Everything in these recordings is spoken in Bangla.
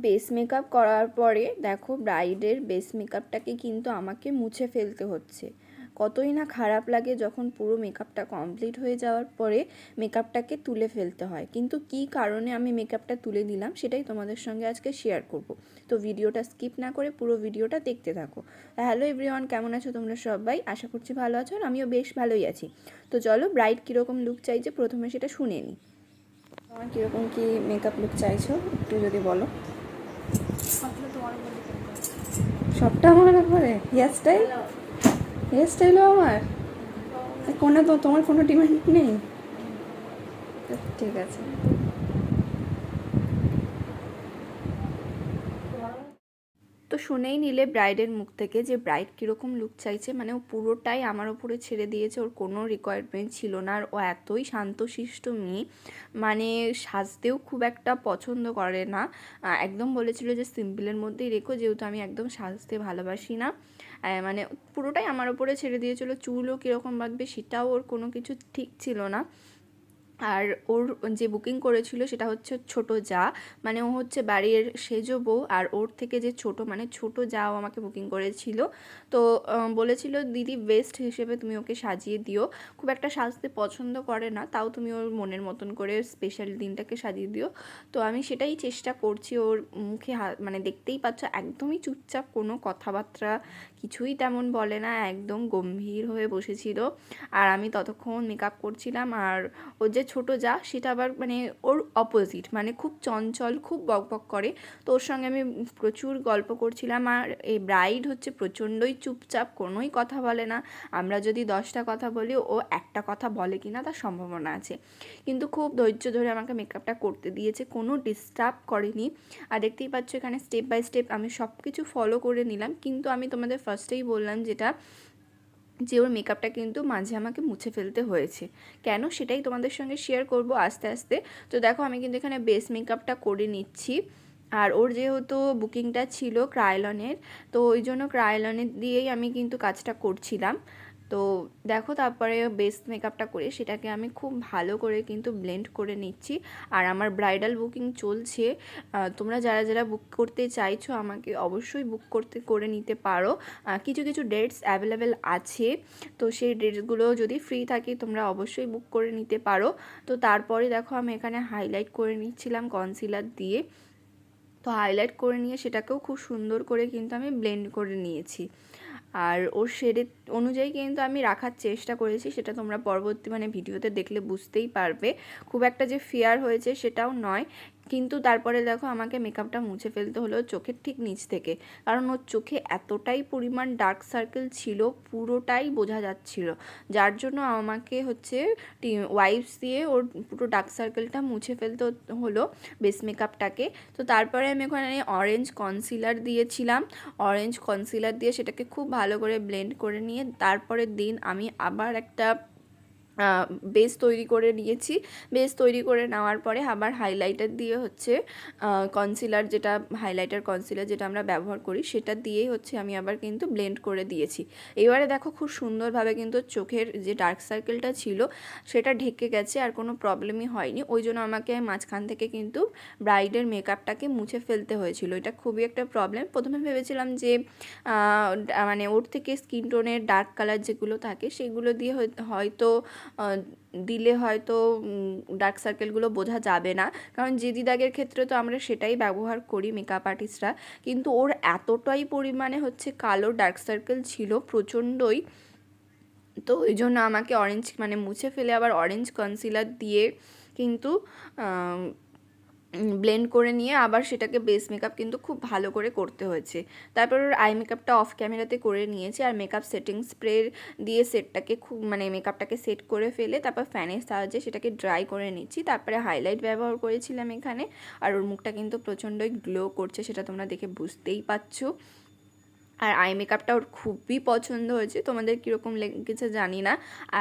বেস মেকআপ করার পরে দেখো ব্রাইডের বেস মেকআপটাকে কিন্তু আমাকে মুছে ফেলতে হচ্ছে। কতই না খারাপ লাগে যখন পুরো মেকআপটা কমপ্লিট হয়ে যাওয়ার পরে মেকআপটাকে তুলে ফেলতে হয়। কিন্তু কী কারণে আমি মেকআপটা তুলে দিলাম সেটাই তোমাদের সঙ্গে আজকে শেয়ার করব। তো ভিডিওটা স্কিপ না করে পুরো ভিডিওটা দেখতে থাকো। হ্যালো এভরিওয়ান, কেমন আছো তোমরা সবাই? আশা করছি ভালো আছো, আর আমিও বেশ ভালোই আছি। তো চলো ব্রাইড কীরকম লুক চাইছে প্রথমে সেটা শুনে নিই। তোমার কীরকম কী মেকআপ লুক চাইছো একটু যদি বলো। সবটা আমার ব্যাপারে? হেয়ার স্টাইলও আমার? কোনো তো তোমার কোনো ডিমান্ড নেই? ঠিক আছে। তো শুনেই নিলে ব্রাইডের মুখ থেকে যে ব্রাইড কীরকম লুক চাইছে। মানে ও পুরোটাই আমার ওপরে ছেড়ে দিয়েছে, ওর কোনো রিকোয়ারমেন্ট ছিল না। আর ও এতই শান্তশিষ্ট মেয়ে, মানে সাজতেও খুব একটা পছন্দ করে না। একদম বলেছিল যে সিম্পলের মধ্যেই রেখো, যেহেতু আমি একদম সাজতে ভালোবাসি না। মানে পুরোটাই আমার ওপরে ছেড়ে দিয়েছিল। চুলও কীরকম বাঁধবে সেটাও ওর কোনো কিছু ঠিক ছিল না। আর ওর যে বুকিং করেছিল সেটা হচ্ছে ছোট জা, মানে ও হচ্ছে বাড়ির সেজো বউ, আর ওর থেকে যে ছোট মানে ছোট জাও আমাকে বুকিং করেছিল। তো বলেছিল দিদি বেস্ট হিসেবে তুমি ওকে সাজিয়ে দিও। খুব একটা সাজতে পছন্দ করে না, তাও তুমি ওর মনের মতন করে স্পেশাল দিনটাকে সাজিয়ে দিও। তো আমি সেটাই চেষ্টা করছি। ওর মুখে মানে দেখতেই পাচ্ছ একদমই চুপচাপ, কোনো কথাবার্তা কিছুই তেমন বলে না, একদম গম্ভীর হয়ে বসেছিল। আর আমি ততক্ষণ মেকআপ করছিলাম। আর ওর যে ছোটো যা সেটা আবার মানে ওর অপোজিট, মানে খুব চঞ্চল, খুব বকবক করে। তো ওর সঙ্গে আমি প্রচুর গল্প করছিলাম। আর এই ব্রাইড হচ্ছে প্রচণ্ডই চুপচাপ, কোনোই কথা বলে না। আমরা যদি 10টা কথা বলি ও একটা কথা বলে কি না তার সম্ভাবনা আছে। কিন্তু খুব ধৈর্য ধরে আমাকে মেকআপটা করতে দিয়েছে, কোনো ডিস্টার্ব করেনি। আর দেখতেই পাচ্ছ এখানে স্টেপ বাই স্টেপ আমি সব কিছু ফলো করে নিলাম। কিন্তু আমি তোমাদের ফার্স্টেই বললাম যেটা, যে ওর মেকআপটা কিন্তু মাঝে আমাকে মুছে ফেলতে হয়েছে। কেন সেটাই তোমাদের সঙ্গে শেয়ার করব আস্তে আস্তে। তো দেখো আমি কিন্তু এখানে বেস মেকআপটা করে নিচ্ছি। আর ওর যেহেতু বুকিংটা ছিল ক্রায়োলনের, তো ওই জন্য ক্রায়োলনের দিয়েই আমি কিন্তু কাজটা করছিলাম। তো দেখো তারপরে বেস মেকআপটা করে সেটাকে আমি খুব ভালো করে কিন্তু ব্লেন্ড করে নিচ্ছি। আর আমার ব্রাইডাল বুকিং চলছে। তোমরা যারা যারা বুক করতে চাইছো আমাকে অবশ্যই বুক করে নিতে পারো। কিছু কিছু ডেটস অ্যাভেলেবেল আছে, তো সেই ডেটসগুলো যদি ফ্রি থাকে তোমরা অবশ্যই বুক করে নিতে পারো। তো তারপরে দেখো আমি এখানে হাইলাইট করে নিচ্ছিলাম কনসিলার দিয়ে। তো হাইলাইট করে নিয়ে সেটাকেও খুব সুন্দর করে কিন্তু আমি ব্লেন্ড করে নিয়েছি। আর ওর শেডের অনুযায়ী কিন্তু আমি রাখার চেষ্টা করেছি, সেটা তোমরা পরবর্তী মানে ভিডিওতে দেখলে বুঝতেই পারবে। খুব একটা যে ফেয়ার হয়েছে সেটাও নয়। কিন্তু তারপরে দেখো আমাকে মেকআপটা মুছে ফেলতে হলো চোখের ঠিক নিচ থেকে, কারণ ওর চোখে এতটাই পরিমাণ ডার্ক সার্কেল ছিল, পুরোটাই বোঝা যাচ্ছিল। যার জন্য আমাকে হচ্ছে ওয়াইপস দিয়ে ওর পুরো ডার্ক সার্কেলটা মুছে ফেলতে হলো বেস মেকআপটাকে। তো তারপরে আমি ওখানে অরেঞ্জ কনসিলার দিয়েছিলাম। অরেঞ্জ কনসিলার দিয়ে সেটাকে খুব ভালো করে ব্লেন্ড করে নিয়ে তারপরের দিন আমি আবার একটা বেস তৈরি করে নিয়েছি। বেস তৈরি করে নেওয়ার পরে আবার হাইলাইটার দিয়ে হচ্ছে কনসিলার যেটা আমরা ব্যবহার করি সেটা দিয়েই হচ্ছে আমি আবার কিন্তু ব্লেন্ড করে দিয়েছি। এবারে দেখো খুব সুন্দরভাবে কিন্তু চোখের যে ডার্ক সার্কেলটা ছিল সেটা ঢেকে গেছে, আর কোনো প্রবলেমই হয়নি। ওই জন্য আমাকে মাঝখান থেকে কিন্তু ব্রাইডের মেকআপটাকে মুছে ফেলতে হয়েছিল। এটা খুবই একটা প্রবলেম। প্রথমে ভেবেছিলাম যে মানে ওর থেকে স্কিন টোনের ডার্ক কালার যেগুলো থাকে সেগুলো দিয়ে হয়তো দিলে হয়তো ডার্ক সার্কেলগুলো বোঝা যাবে না, কারণ জেদি দাগের ক্ষেত্রে তো আমরা সেটাই ব্যবহার করি মেকআপ আর্টিস্টরা। কিন্তু ওর এতটাই পরিমাণে হচ্ছে কালো ডার্ক সার্কেল ছিল প্রচণ্ডই। তো ওই জন্য আমাকে অরেঞ্জ মানে মুছে ফেলে আবার অরেঞ্জ কনসিলার দিয়ে কিন্তু ব্লেন্ড করে নিয়ে আবার সেটাকে বেস মেকআপ কিন্তু খুব ভালো করে করতে হয়েছে। তারপর ওর আই মেকআপটা অফ ক্যামেরাতে করে নিয়েছি, আর মেকআপ সেটিং স্প্রে দিয়ে সেটটাকে খুব মানে মেকআপটাকে সেট করে ফেলে তারপর ফ্যানের সাহায্যে সেটাকে ড্রাই করে নিচ্ছি। তারপরে হাইলাইট ব্যবহার করেছিলাম এখানে। আর ওর মুখটা কিন্তু প্রচণ্ডই গ্লো করছে, সেটা তোমরা দেখে বুঝতেই পারছো। আর আই মেকআপটা ওর খুবই পছন্দ হয়েছে, তোমাদের কীরকম লেগেছে জানি না।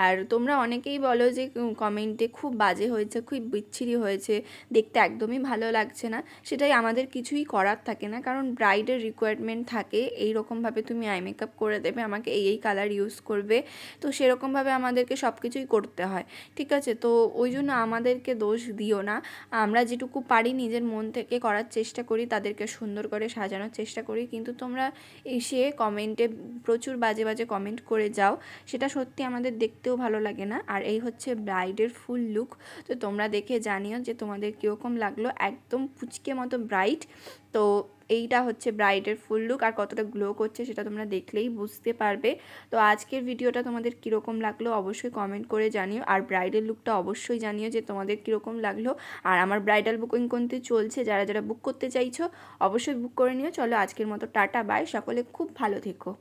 আর তোমরা অনেকেই বলো যে কমেন্টে খুব বাজে হয়েছে, খুব বিচ্ছিরি হয়েছে, দেখতে একদমই ভালো লাগছে না। সেটাই, আমাদের কিছুই করার থাকে না, কারণ ব্রাইডের রিকোয়ারমেন্ট থাকে এই রকমভাবে তুমি আই মেকআপ করে দেবে, আমাকে এই কালার ইউজ করবে, তো সেরকমভাবে আমাদেরকে সব কিছুই করতে হয়, ঠিক আছে? তো ওই জন্য আমাদেরকে দোষ দিও না। আমরা যেটুকু পারি নিজের মন থেকে করার চেষ্টা করি, তাদেরকে সুন্দর করে সাজানোর চেষ্টা করি, কিন্তু তোমরা এসে কমেন্টে প্রচুর বাজে বাজে কমেন্ট করে যাও, সেটা সত্যি আমাদের দেখতেও ভালো লাগে না। আর এই হচ্ছে ব্রাইডের ফুল লুক, তো তোমরা দেখে জানিও যে তোমাদের কীরকম লাগলো, একদম পুচকে মতো ব্রাইড। তো এইটা হচ্ছে ব্রাইডের ফুল লুক, আর কতটা গ্লো করছে সেটা তোমরা দেখলেই বুঝতে পারবে। তো আজকের ভিডিওটা তোমাদের কীরকম লাগলো অবশ্যই কমেন্ট করে জানিও, আর ব্রাইডের লুকটা অবশ্যই জানিও যে তোমাদের কীরকম লাগলো। আর আমার ব্রাইডাল বুকিং করতে চলছে, যারা যারা বুক করতে চাইছো অবশ্যই বুক করে নিও। চলো আজকের মতো টাটা, বাই, সকলে খুব ভালো থেকো।